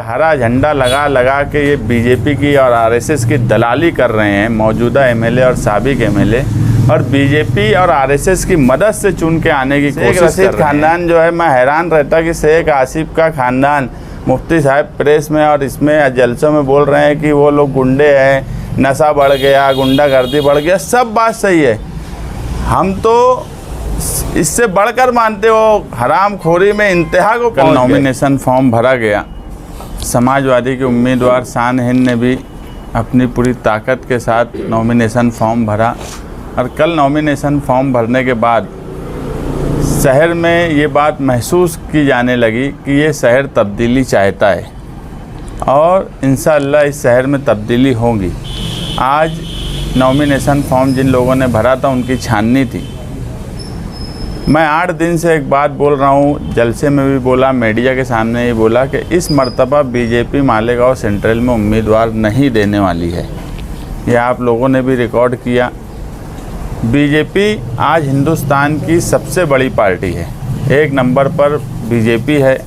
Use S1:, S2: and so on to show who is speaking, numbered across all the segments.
S1: हरा झंडा लगा लगा के ये बीजेपी की और आरएसएस की दलाली कर रहे हैं मौजूदा एमएलए और साबिक एमएलए, और बीजेपी और आरएसएस की मदद से चुन के आने की कोशिश कर रहे हैं। खानदान जो है, मैं हैरान रहता कि शेख आसिफ का खानदान मुफ्ती साहब प्रेस में और इसमें जलसों में बोल रहे हैं कि वो लोग गुंडे हैं, नशा बढ़ गया, गुंडागर्दी बढ़ गया। सब बात सही है, हम तो इससे बढ़कर मानते हो हरामखोरी में इंतहा को। कल नॉमिनेशन फॉर्म भरा गया। समाजवादी के उम्मीदवार शान हिंद ने भी अपनी पूरी ताकत के साथ नॉमिनेशन फॉर्म भरा, और कल नॉमिनेशन फॉर्म भरने के बाद शहर में ये बात महसूस की जाने लगी कि ये शहर तब्दीली चाहता है, और इंशाअल्लाह इस शहर में तब्दीली होगी। आज नॉमिनेशन फॉर्म जिन लोगों ने भरा था उनकी छाननी थी। मैं 8 दिन से एक बात बोल रहा हूँ, जलसे में भी बोला, मीडिया के सामने ही बोला कि इस मर्तबा बीजेपी मालेगांव सेंट्रल में उम्मीदवार नहीं देने वाली है। यह आप लोगों ने भी रिकॉर्ड किया। बीजेपी आज हिंदुस्तान की सबसे बड़ी पार्टी है। 1 नंबर पर बीजेपी है,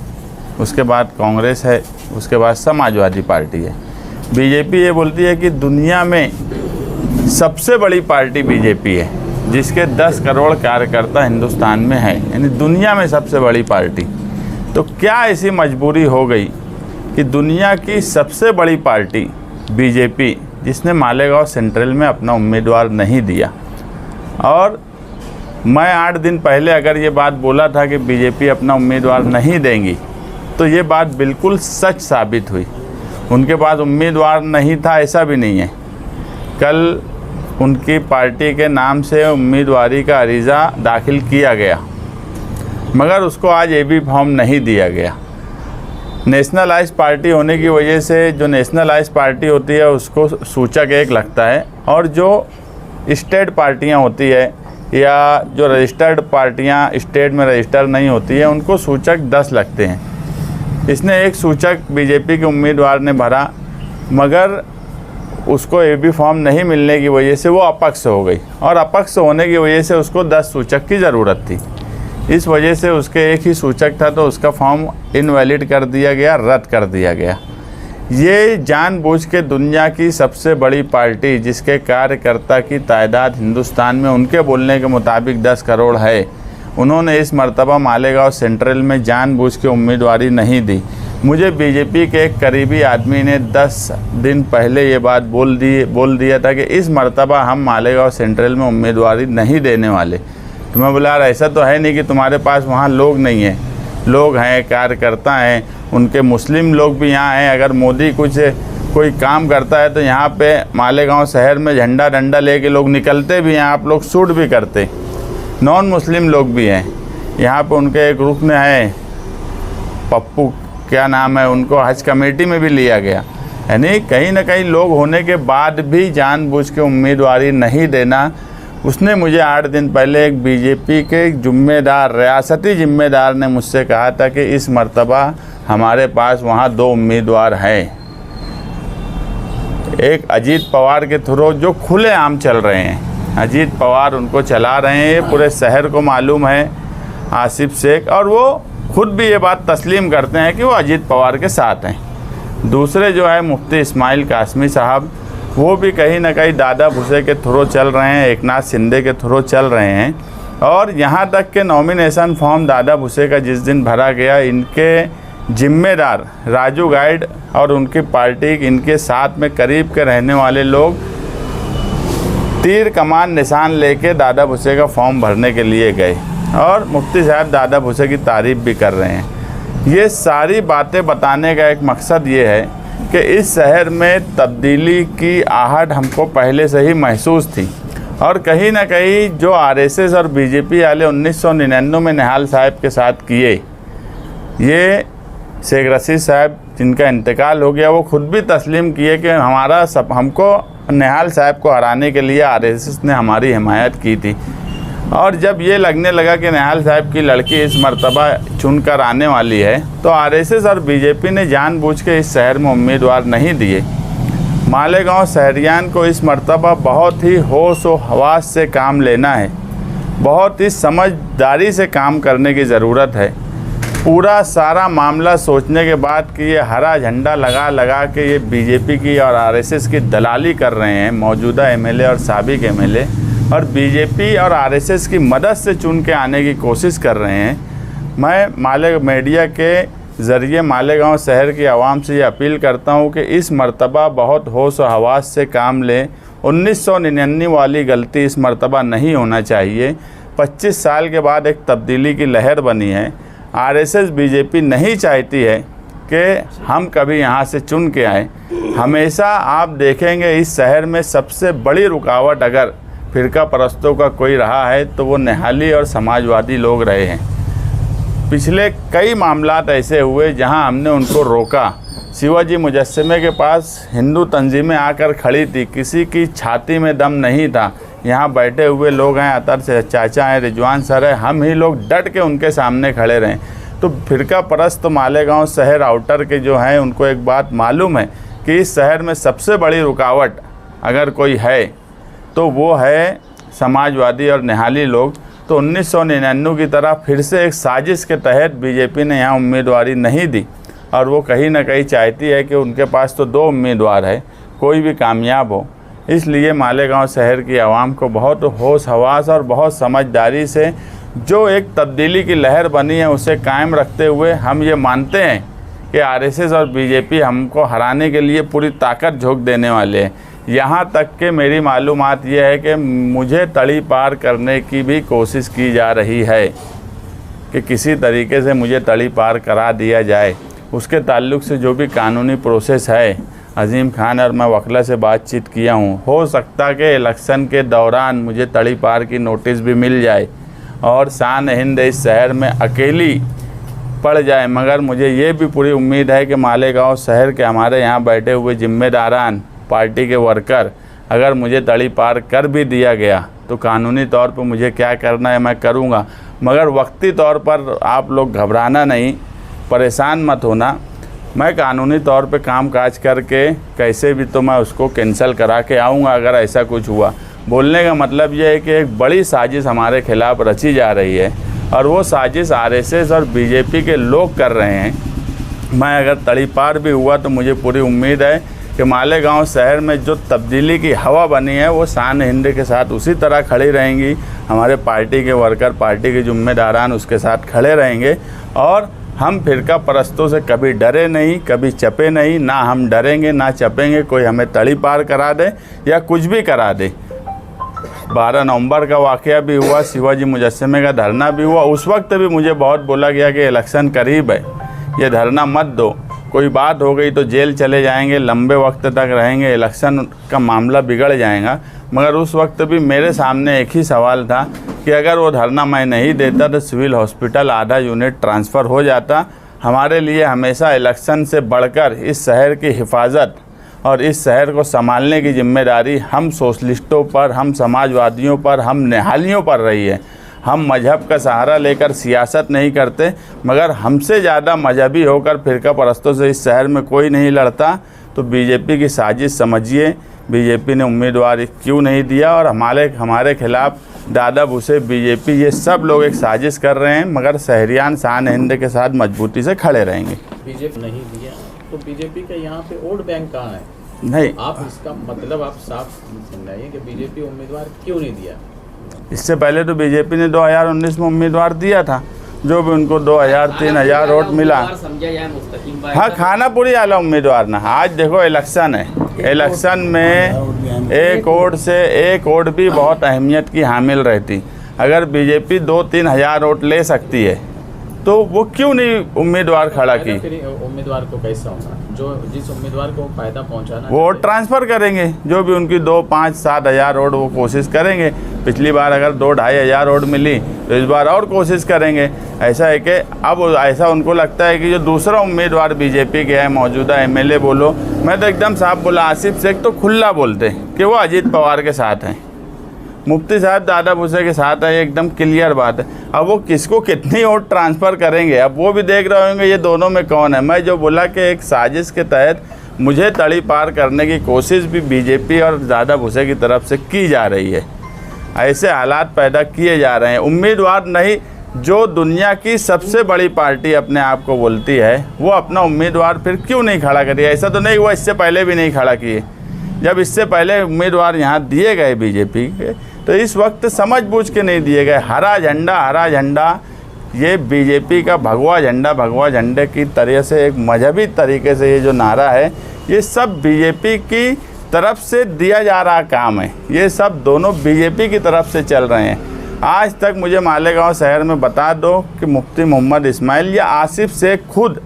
S1: उसके बाद कांग्रेस है, उसके बाद समाजवादी पार्टी है। बीजेपी ये बोलती है कि दुनिया में सबसे बड़ी पार्टी बीजेपी है, जिसके 10 करोड़ कार्यकर्ता हिंदुस्तान में हैं, यानी दुनिया में सबसे बड़ी पार्टी। तो क्या ऐसी मजबूरी हो गई कि दुनिया की सबसे बड़ी पार्टी बीजेपी, जिसने मालेगांव सेंट्रल में अपना उम्मीदवार नहीं दिया। और मैं 8 दिन पहले अगर ये बात बोला था कि बीजेपी अपना उम्मीदवार नहीं देंगी, तो ये बात बिल्कुल सच साबित हुई। उनके पास उम्मीदवार नहीं था ऐसा भी नहीं है। कल उनकी पार्टी के नाम से उम्मीदवारी का अरीज़ा दाखिल किया गया, मगर उसको आज एबी फॉर्म नहीं दिया गया। नेशनलाइज पार्टी होने की वजह से, जो नेशनलाइज पार्टी होती है उसको सूचक 1 लगता है, और जो स्टेट पार्टियां होती है या जो रजिस्टर्ड पार्टियां स्टेट में रजिस्टर नहीं होती है उनको सूचक 10 लगते हैं। इसने एक सूचक बीजेपी के उम्मीदवार ने भरा, मगर उसको एबी फॉर्म नहीं मिलने की वजह से वो अपक्ष हो गई, और अपक्ष होने की वजह से उसको 10 सूचक की ज़रूरत थी। इस वजह से उसके एक ही सूचक था, तो उसका फॉर्म इनवैलिड कर दिया गया, रद्द कर दिया गया। ये जानबूझ के दुनिया की सबसे बड़ी पार्टी, जिसके कार्यकर्ता की तादाद हिंदुस्तान में उनके बोलने के मुताबिक 10 करोड़ है, उन्होंने इस मर्तबा मालेगांव सेंट्रल में जानबूझ के उम्मीदवारी नहीं दी। मुझे बीजेपी के एक करीबी आदमी ने 10 दिन पहले ये बात बोल दिया था कि इस मर्तबा हम मालेगांव सेंट्रल में उम्मीदवारी नहीं देने वाले। तो मैं बोला यार ऐसा तो है नहीं कि तुम्हारे पास वहाँ लोग नहीं हैं, लोग हैं, कार्यकर्ता हैं, उनके मुस्लिम लोग भी यहाँ हैं। अगर मोदी कोई काम करता है तो यहाँ पे मालेगांव शहर में झंडा डंडा लेके लोग निकलते भी हैं, आप लोग शूट भी करते। नॉन मुस्लिम लोग भी हैं यहाँ पे, उनके एक रुकन है पप्पू, क्या नाम है, उनको हज कमेटी में भी लिया गया। यानी कहीं ना कहीं लोग होने के बाद भी जानबूझ के उम्मीदवारी नहीं देना। उसने मुझे 8 दिन पहले एक बीजेपी के जिम्मेदार, रियासती जिम्मेदार ने मुझसे कहा था कि इस मर्तबा हमारे पास वहाँ 2 उम्मीदवार हैं, एक अजीत पवार के थ्रू जो खुले आम चल रहे हैं, अजीत पवार उनको चला रहे हैं, पूरे शहर को मालूम है, आसिफ शेख, और वो खुद भी ये बात तस्लीम करते हैं कि वो अजीत पवार के साथ हैं। दूसरे जो है मुफ्ती इस्माइल कासमी साहब, वो भी कहीं ना कहीं दादा भुसे के थ्रू चल रहे हैं, एकनाथ शिंदे के थ्रू चल रहे हैं। और यहाँ तक के नॉमिनेशन फॉर्म दादा भुसे का जिस दिन भरा गया, इनके जिम्मेदार राजू गाइड और उनकी पार्टी, इनके साथ में करीब के रहने वाले लोग तीर कमान निशान लेके दादा भुसे का फॉर्म भरने के लिए गए, और मुफ्ती साहब दादा भुसे की तारीफ़ भी कर रहे हैं। ये सारी बातें बताने का एक मकसद ये है कि इस शहर में तब्दीली की आहट हमको पहले से ही महसूस थी, और कहीं ना कहीं जो आरएसएस और बीजेपी वाले 1999 में निहाल साहब के साथ किए, ये शेख रशीद साहब जिनका इंतकाल हो गया, वो खुद भी तस्लीम किए कि हमको निहाल साहब को हराने के लिए आरएसएस ने हमारी हिमायत की थी। और जब ये लगने लगा कि निहाल साहब की लड़की इस मर्तबा चुनकर आने वाली है, तो आरएसएस और बीजेपी ने जानबूझ के इस शहर में उम्मीदवार नहीं दिए। मालेगांव शहरियान को इस मर्तबा बहुत ही होश व हवास से काम लेना है, बहुत ही समझदारी से काम करने की ज़रूरत है। पूरा सारा मामला सोचने के बाद कि ये हरा झंडा लगा लगा के ये बीजेपी की और आरएसएस की दलाली कर रहे हैं मौजूदा एमएलए और साबिक एमएलए, और बीजेपी और आरएसएस की मदद से चुन के आने की कोशिश कर रहे हैं। मैं मीडिया के ज़रिए मालेगांव शहर की आवाम से ये अपील करता हूँ कि इस मर्तबा बहुत होश और हवास से काम लें। 1999 वाली गलती इस मर्तबा नहीं होना चाहिए। 25 साल के बाद एक तब्दीली की लहर बनी है। आरएसएस बीजेपी नहीं चाहती है कि हम कभी यहाँ से चुन के आए। हमेशा आप देखेंगे इस शहर में सबसे बड़ी रुकावट अगर फ़िरका परस्तों का कोई रहा है तो वो निहाली और समाजवादी लोग रहे हैं। पिछले कई मामलात ऐसे हुए जहाँ हमने उनको रोका। शिवाजी मुजस्समे के पास हिंदू तंजीमें आकर खड़ी थी, किसी की छाती में दम नहीं था। यहाँ बैठे हुए लोग हैं, अतर से चाचा हैं, रिजवान सर है, हम ही लोग डट के उनके सामने खड़े रहें। तो फ़िरका परस्त मालेगांव शहर आउटर के जो हैं उनको एक बात मालूम है कि इस शहर में सबसे बड़ी रुकावट अगर कोई है तो वो है समाजवादी और निहाली लोग। तो 1999 की तरह फिर से एक साजिश के तहत बीजेपी ने यहाँ उम्मीदवारी नहीं दी, और वो कहीं ना कहीं चाहती है कि उनके पास तो 2 उम्मीदवार है, कोई भी कामयाब हो। इसलिए मालेगांव शहर की आवाम को बहुत होश हवास और बहुत समझदारी से जो एक तब्दीली की लहर बनी है उसे कायम रखते हुए हम ये मानते हैं कि आरएसएस और बीजेपी हमको हराने के लिए पूरी ताकत झोंक देने वाले हैं। यहाँ तक कि मेरी मालूमात ये है कि मुझे तड़ी पार करने की भी कोशिश की जा रही है कि किसी तरीके से मुझे तड़ी पार करा दिया जाए। उसके ताल्लुक़ से जो भी कानूनी प्रोसेस है, अजीम खान और मैं वकला से बातचीत किया हूँ। हो सकता कि इलेक्शन के दौरान मुझे तड़ी पार की नोटिस भी मिल जाए और शान हिंद इस शहर में अकेली पड़ जाए, मगर मुझे ये भी पूरी उम्मीद है कि मालेगांव शहर के हमारे यहाँ बैठे हुए जिम्मेदारान, पार्टी के वर्कर, अगर मुझे तड़ी पार कर भी दिया गया तो कानूनी तौर पर मुझे क्या करना है मैं करूँगा। मगर वक्ती तौर पर आप लोग घबराना नहीं, परेशान मत होना। मैं कानूनी तौर पे काम काज करके कैसे भी तो मैं उसको कैंसिल करा के आऊँगा अगर ऐसा कुछ हुआ। बोलने का मतलब ये है कि एक बड़ी साजिश हमारे खिलाफ़ रची जा रही है और वो साजिश आरएसएस और बीजेपी के लोग कर रहे हैं। मैं अगर तड़ी पार भी हुआ तो मुझे पूरी उम्मीद है कि मालेगांव शहर में जो तब्दीली की हवा बनी है वो शान हिंद के साथ उसी तरह खड़ी रहेंगी। हमारे पार्टी के वर्कर, पार्टी के जिम्मेदारान उसके साथ खड़े रहेंगे और हम फ़िरका परस्तों से कभी डरे नहीं, कभी चपे नहीं। ना हम डरेंगे ना चपेंगे कोई हमें तड़ी पार करा दे या कुछ भी करा दे। 12 नवंबर का वाक़या भी हुआ, शिवाजी मुजस्समे का धरना भी हुआ। उस वक्त भी मुझे बहुत बोला गया कि इलेक्शन करीब है, ये धरना मत दो, कोई बात हो गई तो जेल चले जाएंगे, लंबे वक्त तक रहेंगे, इलेक्शन का मामला बिगड़ जाएगा। मगर उस वक्त भी मेरे सामने एक ही सवाल था कि अगर वो धरना मैं नहीं देता तो सिविल हॉस्पिटल आधा यूनिट ट्रांसफ़र हो जाता। हमारे लिए हमेशा इलेक्शन से बढ़कर इस शहर की हिफाजत और इस शहर को संभालने की जिम्मेदारी हम सोशलिस्टों पर, हम समाजवादियों पर, हम निहालियों पर रही है। हम मजहब का सहारा लेकर सियासत नहीं करते, मगर हमसे ज़्यादा मजहबी होकर फ़िरका परस्तों से इस शहर में कोई नहीं लड़ता। तो बीजेपी की साजिश समझिए, बीजेपी ने उम्मीदवार क्यों नहीं दिया और हमारे खिलाफ़ दादा भूसे, बीजेपी, ये सब लोग एक साजिश कर रहे हैं, मगर शहरियान शान हिंद के साथ मजबूती से खड़े रहेंगे।
S2: बीजेपी नहीं दिया तो बीजेपी का यहाँ पे वोट बैंक कहाँ है?
S1: नहीं,
S2: आप इसका मतलब आप साफ समझाइए कि बीजेपी उम्मीदवार क्यों नहीं दिया।
S1: इससे पहले तो बीजेपी ने 2019 में उम्मीदवार दिया था, जो भी उनको 2000-3000 वोट मिला। हाँ, खानापुरी आला उम्मीदवार ना। आज देखो इलेक्शन है, इलेक्शन में एक वोट से एक वोट भी बहुत अहमियत की हामिल रहती। अगर बीजेपी 2-3 हज़ार वोट ले सकती है तो वो क्यों नहीं उम्मीदवार खड़ा की?
S2: उम्मीदवार को कैसा होगा, जो जिस उम्मीदवार को फायदा पहुंचाना
S1: वो वोट ट्रांसफ़र करेंगे, जो भी उनकी 2, 5, 7 हज़ार वोट वो कोशिश करेंगे। पिछली बार अगर 2-2.5 हज़ार वोट मिली तो इस बार और कोशिश करेंगे। ऐसा है कि अब ऐसा उनको लगता है कि जो दूसरा उम्मीदवार बीजेपी के है, मौजूदा एमएलए बोलो, मैं तो एकदम साफ बोला, आसिफ शेख तो खुला बोलते कि वो अजीत पवार के साथ हैं, मुफ्ती साहब दादा भूसे के साथ है, एकदम क्लियर बात है। अब वो किसको कितनी वोट ट्रांसफ़र करेंगे, अब वो भी देख रहे होंगे ये दोनों में कौन है। मैं जो बोला कि एक साजिश के तहत मुझे तड़ी पार करने की कोशिश भी बीजेपी और दादा भूसे की तरफ से की जा रही है। ऐसे हालात पैदा किए जा रहे हैं। उम्मीदवार नहीं, जो दुनिया की सबसे बड़ी पार्टी अपने आप को बोलती है, वो अपना उम्मीदवार फिर क्यों नहीं खड़ा करिए? ऐसा तो नहीं हुआ इससे पहले भी नहीं खड़ा किए। जब इससे पहले उम्मीदवार यहाँ दिए गए बीजेपी के, तो इस वक्त समझ बूझ के नहीं दिए गए। हरा झंडा ये बीजेपी का भगवा झंडे की तरह से, एक मजहबी तरीके से ये जो नारा है, ये सब बीजेपी की तरफ से दिया जा रहा काम है। ये सब दोनों बीजेपी की तरफ से चल रहे हैं। आज तक मुझे मालेगांव शहर में बता दो कि मुफ्ती मोहम्मद इस्माइल या आसिफ शेख खुद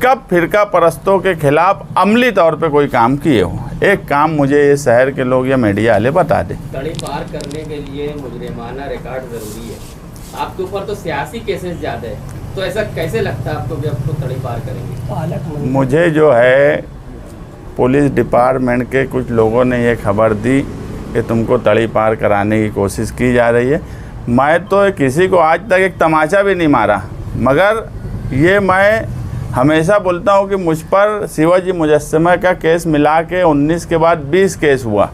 S1: कब फिरका परस्तों के खिलाफ अमली तौर पे कोई काम किए हो। एक काम मुझे ये शहर के लोग या मीडिया वाले बता दें।
S3: तड़ी पार करने के लिए मुजरिमाना रिकॉर्ड जरूरी है। आपके ऊपर तो सियासी केसेस ज़्यादा है, तो ऐसा कैसे लगता है आपको कि आपको तड़ी पार करेंगे?
S1: मुझे जो है पुलिस डिपार्टमेंट के कुछ लोगों ने ये खबर दी कि तुमको तड़ी पार कराने की कोशिश की जा रही है। मैं तो किसी को आज तक एक तमाचा भी नहीं मारा, मगर ये मैं हमेशा बोलता हूँ कि मुझ पर शिवाजी मुजस्समा का केस मिला के 19 के बाद 20 केस हुआ।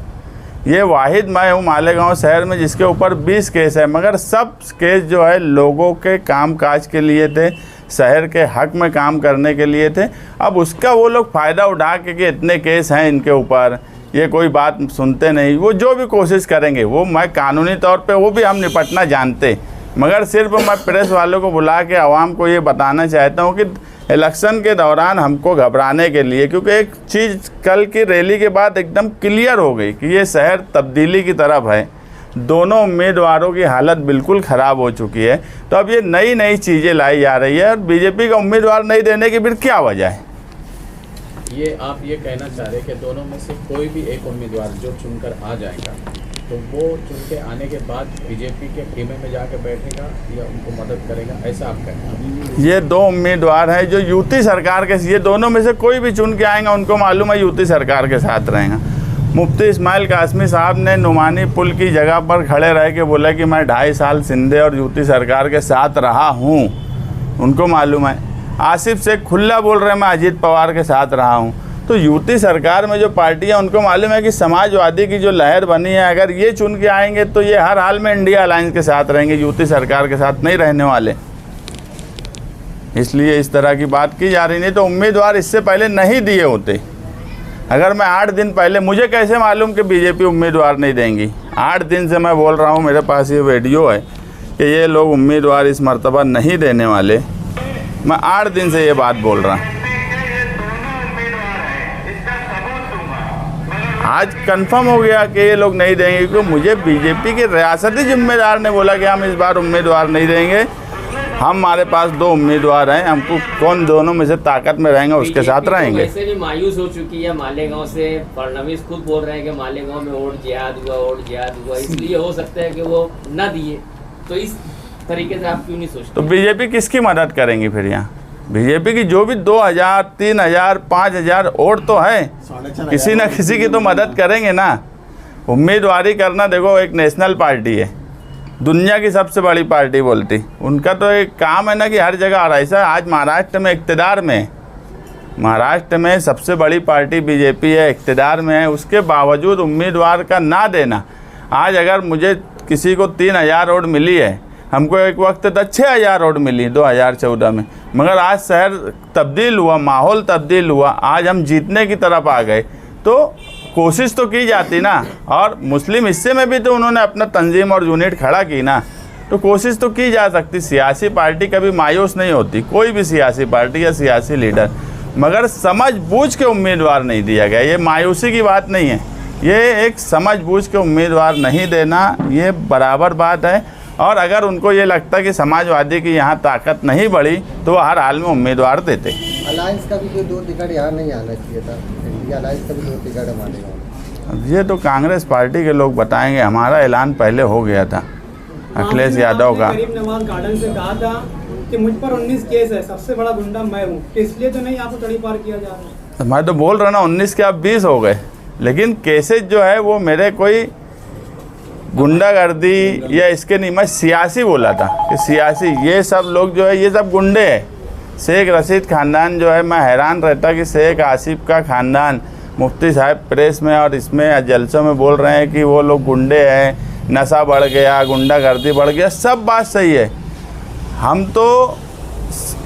S1: ये वाहिद मैं हूँ मालेगांव शहर में जिसके ऊपर 20 केस है, मगर सब केस जो है लोगों के कामकाज के लिए थे, शहर के हक में काम करने के लिए थे। अब उसका वो लोग फ़ायदा उठा के कि इतने केस हैं इनके ऊपर, ये कोई बात सुनते नहीं। वो जो भी कोशिश करेंगे, वो मैं कानूनी तौर पे वो भी हम निपटना जानते, मगर सिर्फ मैं प्रेस वालों को बुला के आवाम को ये बताना चाहता हूँ कि इलेक्शन के दौरान हमको घबराने के लिए, क्योंकि एक चीज़ कल की रैली के बाद एकदम क्लियर हो गई कि ये शहर तब्दीली की तरफ है। दोनों उम्मीदवारों की हालत बिल्कुल ख़राब हो चुकी है। तो अब ये नई चीज़ें लाई जा रही है और बीजेपी का उम्मीदवार नहीं देने की फिर क्या वजह है?
S2: ये आप ये कहना चाह रहे हैं कि दोनों में से कोई भी एक उम्मीदवार जो चुनकर आ जाएगा, तो वो चुन के आने के बाद बीजेपी के खेमे में जाकर बैठेगा या उनको मदद करेगा, ऐसा आप कहना है?
S1: ये दो उम्मीदवार हैं जो यूटी सरकार के, ये दोनों में से कोई भी चुन के आएंगे, उनको मालूम है यूटी सरकार के साथ रहेगा। मुफ्ती इस्माइल कासमी साहब ने नुमानी पुल की जगह पर खड़े रह के बोला कि मैं 2.5 साल सिंधे और यूटी सरकार के साथ रहा हूँ, उनको मालूम है। आसिफ शेख खुला बोल रहे हैं मैं अजीत पवार के साथ रहा हूँ। तो यूटी सरकार में जो पार्टियां, उनको मालूम है कि समाजवादी की जो लहर बनी है, अगर ये चुन के आएंगे तो ये हर हाल में इंडिया अलायंस के साथ रहेंगे, यूटी सरकार के साथ नहीं रहने वाले। इसलिए इस तरह की बात की जा रही। नहीं तो उम्मीदवार इससे पहले नहीं दिए होते। अगर मैं 8 दिन पहले, मुझे कैसे मालूम कि बीजेपी उम्मीदवार नहीं देंगी? 8 दिन से मैं बोल रहा हूँ, मेरे पास ये वीडियो है कि ये लोग उम्मीदवार इस मर्तबा नहीं देने वाले। मैं 8 दिन से ये बात बोल रहा हूँ। आज कंफर्म हो गया कि ये लोग नहीं देंगे, क्योंकि मुझे बीजेपी के रियासती जिम्मेदार ने बोला कि हम इस बार उम्मीदवार नहीं देंगे। हमारे पास 2 उम्मीदवार हैं, हमको कौन दोनों में से ताकत में रहेंगे उसके साथ रहेंगे।
S3: वैसे भी मायूस हो चुकी है मालेगांव से। फडणवीस खुद बोल रहे हैं कि मालेगांव में वोट जिहाद हुआ, इसलिए हो सकता है कि वो न दिए। तो इस तरीके से आप क्यों नहीं सोचते?
S1: तो बीजेपी किसकी मदद करेंगी फिर? यहाँ बीजेपी की जो भी 2000, 3000, 5000 वोट तो है, किसी न किसी की तो मदद करेंगे ना। उम्मीदवारी करना, देखो एक नेशनल पार्टी है, दुनिया की सबसे बड़ी पार्टी बोलती, उनका तो एक काम है ना कि हर जगह। और ऐसा आज महाराष्ट्र में इक़्तिदार में, महाराष्ट्र में सबसे बड़ी पार्टी बीजेपी है, इक़्तिदार में है, उसके बावजूद उम्मीदवार का ना देना। आज अगर मुझे किसी को 3000 वोट मिली है, हमको एक वक्त तक 6000 वोट मिली 2014 में, मगर आज शहर तब्दील हुआ, माहौल तब्दील हुआ, आज हम जीतने की तरफ आ गए। तो कोशिश तो की जाती ना। और मुस्लिम हिस्से में भी तो उन्होंने अपना तंजीम और यूनिट खड़ा की ना, तो कोशिश तो की जा सकती। सियासी पार्टी कभी मायूस नहीं होती, कोई भी सियासी पार्टी या सियासी लीडर, मगर समझ बूझ के उम्मीदवार नहीं दिया गया। ये मायूसी की बात नहीं है, ये एक समझ बूझ के उम्मीदवार नहीं देना, ये बराबर बात है। और अगर उनको ये लगता कि समाजवादी की यहाँ ताकत नहीं बढ़ी, तो वो हर हाल में उम्मीदवार देते।
S4: अलायंस का भी कोई 2 टिकट यहाँ नहीं आना चाहिए था, इंडिया अलायंस का भी 2 टिकट मानेगा।
S1: ये तो कांग्रेस पार्टी के लोग बताएंगे, हमारा ऐलान पहले हो गया था अखिलेश यादव का।
S5: गरीब नवाज गार्डन से कहा था कि मुझ पर 19 केस है, सबसे बड़ा गुंडा मैं हूँ, तो इसलिए तो नहीं आपको तड़ी पार किया जा रहा है।
S1: मैं तो बोल रहा ना 19 के अब 20 हो गए, लेकिन केसेज जो है वो मेरे कोई गुंडागर्दी या इसके नहीं, मैं सियासी बोला था कि सियासी, ये सब लोग जो है ये सब गुंडे हैं। शेख रशीद ख़ानदान जो है, मैं हैरान रहता कि शेख आसिफ का ख़ानदान, मुफ्ती साहब प्रेस में और इसमें जलसों में बोल रहे हैं कि वो लोग गुंडे हैं, नशा बढ़ गया, गुंडागर्दी बढ़ गया। सब बात सही है, हम तो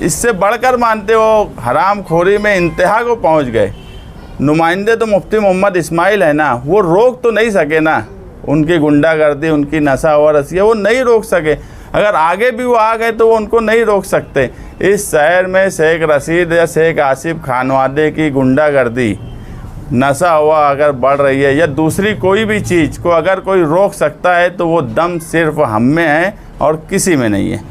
S1: इससे बढ़कर मानते हो, हरामखोरी में इंतहा को पहुंच गए। नुमाइंदे तो मुफ्ती मोहम्मद इस्माइल है ना, वो रोक तो नहीं सके ना उनकी गुंडागर्दी, उनकी नशा और रसिया, वो नहीं रोक सके। अगर आगे भी वो आ गए तो वो उनको नहीं रोक सकते। इस शहर में शेख रशीद या शेख आसिफ खानवादे की गुंडागर्दी, नशा हुआ अगर बढ़ रही है या दूसरी कोई भी चीज़ को अगर कोई रोक सकता है तो वो दम सिर्फ हम में है और किसी में नहीं है।